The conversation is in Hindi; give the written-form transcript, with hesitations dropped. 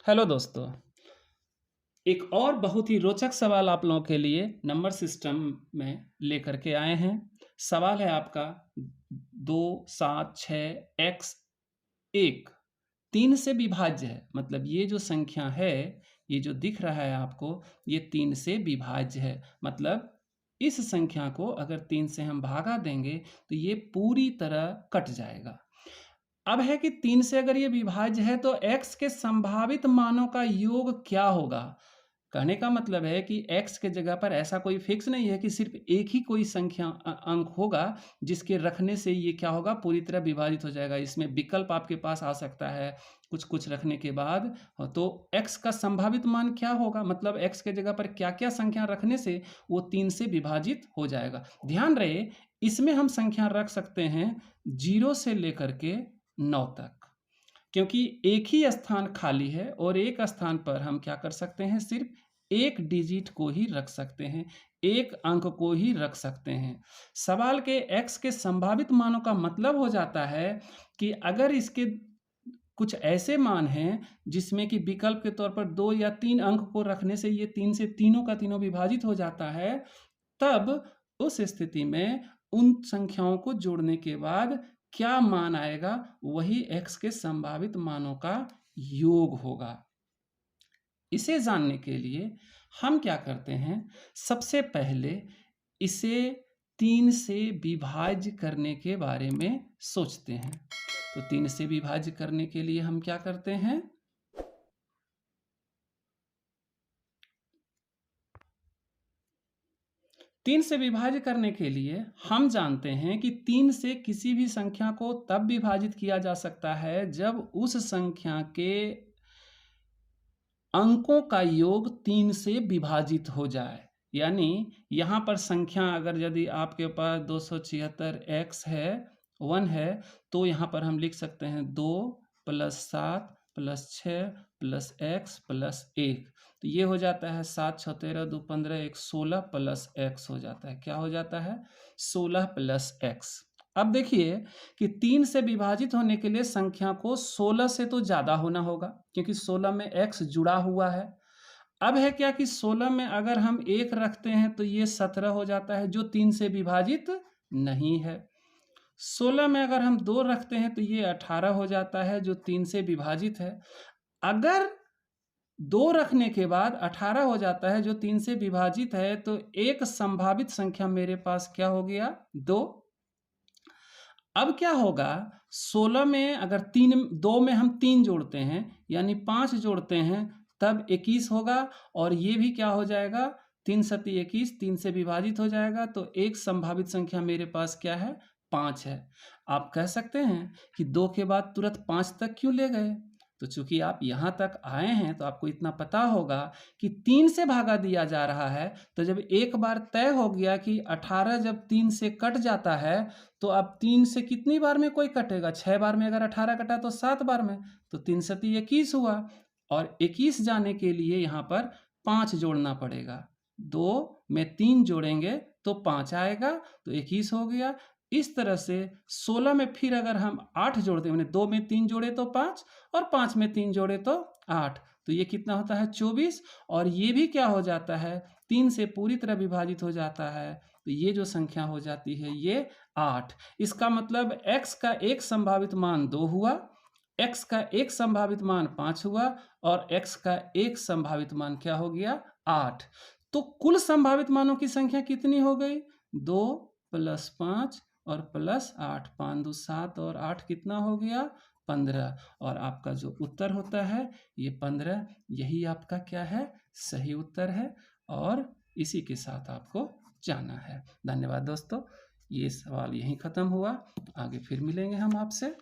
हेलो दोस्तों। एक और बहुत ही रोचक सवाल आप लोगों के लिए नंबर सिस्टम में लेकर के आए हैं। सवाल है आपका 2, 7, 6 एक्स 1 3 से विभाज्य है। मतलब ये जो संख्या है, ये जो दिख रहा है आपको, ये 3 से विभाज्य है। मतलब इस संख्या को अगर 3 से हम भागा देंगे तो ये पूरी तरह कट जाएगा। अब है कि 3 से अगर ये विभाज्य है तो x के संभावित मानों का योग क्या होगा? कहने का मतलब है कि x के जगह पर ऐसा कोई फिक्स नहीं है कि सिर्फ एक ही कोई संख्या अंक होगा जिसके रखने से ये क्या होगा, पूरी तरह विभाजित हो जाएगा। इसमें विकल्प आपके पास आ सकता है कुछ कुछ रखने के बाद। तो x का संभावित मान क्या होगा, मतलब x के जगह पर क्या क्या संख्या रखने से वो 3 से विभाजित हो जाएगा। ध्यान रहे, इसमें हम संख्या रख सकते हैं 0 से लेकर के 9 तक, क्योंकि एक ही स्थान खाली है और एक स्थान पर हम क्या कर सकते हैं, सिर्फ एक डिजिट को ही रख सकते हैं, एक अंक को ही रख सकते हैं। सवाल के x के संभावित मानों का मतलब हो जाता है कि अगर इसके कुछ ऐसे मान हैं जिसमें कि विकल्प के तौर पर 2 या 3 अंक को रखने से ये 3 से तीनों का तीनों विभाजित हो जाता है, तब उस स्थिति में उन संख्याओं को जोड़ने के बाद क्या मान आएगा, वही x के संभावित मानों का योग होगा। इसे जानने के लिए हम क्या करते हैं, सबसे पहले इसे 3 से विभाज्य करने के बारे में सोचते हैं। तो 3 से विभाज्य करने के लिए हम क्या करते हैं, 3 से विभाज्य करने के लिए हम जानते हैं कि 3 से किसी भी संख्या को तब विभाजित किया जा सकता है जब उस संख्या के अंकों का योग 3 से विभाजित हो जाए। यानी यहाँ पर संख्या अगर यदि आपके पास 276 x है 1 है, तो यहाँ पर हम लिख सकते हैं 2 + 7 + 6 + x + 1। तो ये हो जाता है 7 6 13 2 15 1 16 + x हो जाता है। क्या हो जाता है? 16 + x। अब देखिए कि 3 से विभाजित होने के लिए संख्या को 16 से तो ज़्यादा होना होगा, क्योंकि 16 में x जुड़ा हुआ है। अब है क्या कि 16 में अगर हम 1 रखते हैं तो ये 17 हो जाता है, जो 3 से विभाजित नहीं है। 16 में अगर हम 2 रखते हैं तो ये 18 हो जाता है, जो 3 से विभाजित है। अगर 2 रखने के बाद 18 हो जाता है, जो 3 से विभाजित है, तो एक संभावित संख्या मेरे पास क्या हो गया, 2। अब क्या होगा, 16 में अगर 2 में हम 3 जोड़ते हैं यानी 5 जोड़ते हैं, तब 21 होगा। और ये भी क्या हो जाएगा, 3 सती 21, 3 से विभाजित हो जाएगा। तो एक संभावित संख्या मेरे पास क्या है, 5 है। आप कह सकते हैं कि 2 के बाद तुरंत 5 तक क्यों ले गए? तो चूंकि आप यहाँ तक आए हैं तो आपको इतना पता होगा कि 3 से भागा दिया जा रहा है। तो जब एक बार तय हो गया कि 18 जब 3 से कट जाता है, तो अब 3 से कितनी बार में कोई कटेगा, 6 बार में। अगर 18 कटा तो 7 बार में, तो 3 सती 21 हुआ। और 21 जाने के लिए यहाँ पर 5 जोड़ना पड़ेगा। 2 में 3 जोड़ेंगे तो 5 आएगा, तो 21 हो गया। इस तरह से 16 में फिर अगर हम 8 जोड़ते हैं, 2 में 3 जोड़े तो 5 और 5 में 3 जोड़े तो 8, तो ये कितना होता है, 24। और ये भी क्या हो जाता है, 3 से पूरी तरह विभाजित हो जाता है। तो ये जो संख्या हो जाती है ये 8। इसका मतलब x का एक संभावित मान 2 हुआ, x का एक संभावित मान 5 हुआ और x का एक संभावित मान क्या हो गया, 8। तो कुल संभावित मानों की संख्या कितनी हो गई, 2 + 5 और +8, 5 2 7 और 8 कितना हो गया, 15। और आपका जो उत्तर होता है ये 15, यही आपका क्या है, सही उत्तर है। और इसी के साथ आपको जाना है। धन्यवाद दोस्तों, ये सवाल यहीं ख़त्म हुआ। आगे फिर मिलेंगे हम आपसे।